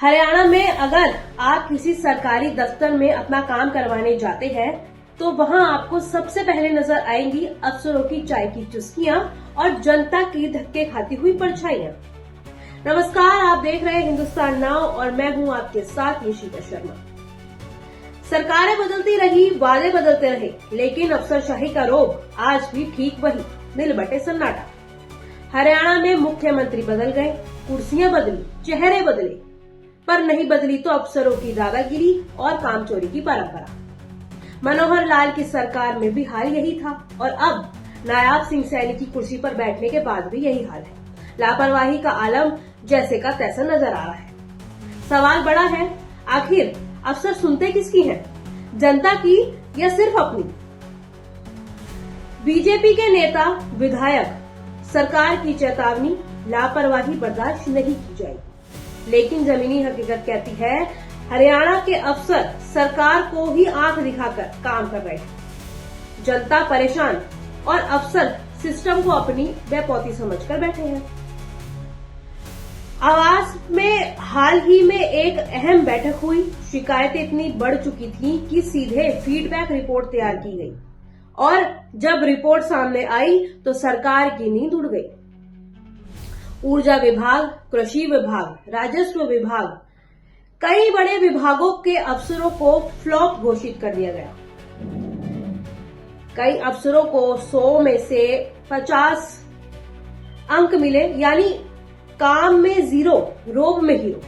हरियाणा में अगर आप किसी सरकारी दफ्तर में अपना काम करवाने जाते हैं तो वहां आपको सबसे पहले नजर आएंगी अफसरों की चाय की चुस्कियां और जनता की धक्के खाती हुई परछाइयां। नमस्कार, आप देख रहे हैं हिंदुस्तान नाउ और मैं हूं आपके साथ यशिका शर्मा। सरकारें बदलती रही, वादे बदलते रहे, लेकिन अफसरशाही का रोग आज भी ठीक वही, दिल बटे सन्नाटा। हरियाणा में मुख्यमंत्री बदल गए, कुर्सियां बदली, चेहरे बदले, पर नहीं बदली तो अफसरों की दादागिरी और कामचोरी की परंपरा। मनोहर लाल की सरकार में भी हाल यही था और अब नायाब सिंह सैनी की कुर्सी पर बैठने के बाद भी यही हाल है। लापरवाही का आलम जैसे का तैसा नजर आ रहा है। सवाल बड़ा है, आखिर अफसर सुनते किसकी हैं? जनता की या सिर्फ अपनी? बीजेपी के नेता विधायक सरकार की चेतावनी, लापरवाही बर्दाश्त नहीं की जाएगी, लेकिन जमीनी हकीकत कहती है हरियाणा के अफसर सरकार को ही आंख दिखाकर काम कर रहे हैं। जनता परेशान और अफसर सिस्टम को अपनी बेपौती समझकर बैठे हैं। आवास में हाल ही में एक अहम बैठक हुई। शिकायतें इतनी बढ़ चुकी थी कि सीधे फीडबैक रिपोर्ट तैयार की गई और जब रिपोर्ट सामने आई तो सरकार की नींद उड़ गई। ऊर्जा विभाग, कृषि विभाग, राजस्व विभाग, कई बड़े विभागों के अफसरों को फ्लॉप घोषित कर दिया गया। कई अफसरों को 100 में से 50 अंक मिले, यानी काम में 0, रोब में हीरो।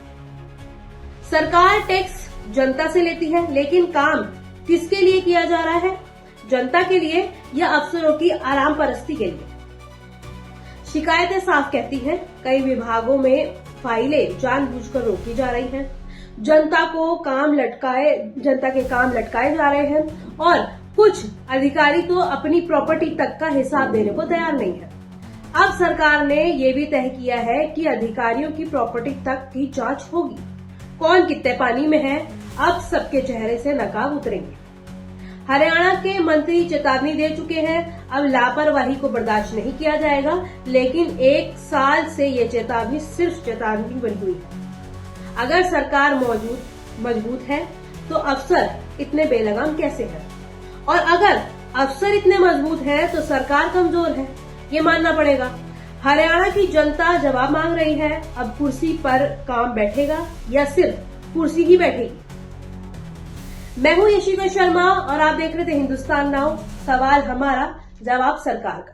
सरकार टैक्स जनता से लेती है, लेकिन काम किसके लिए किया जा रहा है? जनता के लिए या अफसरों की आराम परस्ती के लिए? शिकायतें साफ कहती हैं, कई विभागों में फाइलें जानबूझकर रोकी जा रही हैं, जनता के काम लटकाए जा रहे हैं और कुछ अधिकारी तो अपनी प्रॉपर्टी तक का हिसाब देने को तैयार नहीं है। अब सरकार ने ये भी तय किया है कि अधिकारियों की प्रॉपर्टी तक की जांच होगी। कौन कितने पानी में है, अब सबके चेहरे से नकाब उतरेंगे। हरियाणा के मंत्री चेतावनी दे चुके हैं, अब लापरवाही को बर्दाश्त नहीं किया जाएगा, लेकिन 1 साल से ये चेतावनी सिर्फ चेतावनी बनी हुई है। अगर सरकार मजबूत है तो अफसर इतने बेलगाम कैसे हैं? और अगर अफसर इतने मजबूत हैं तो सरकार कमजोर है, ये मानना पड़ेगा। हरियाणा की जनता जवाब मांग रही है, अब कुर्सी पर काम बैठेगा या सिर्फ कुर्सी ही बैठेगी? मैं हूं यशिका शर्मा और आप देख रहे थे हिंदुस्तान नाउ। सवाल हमारा, जवाब सरकार का।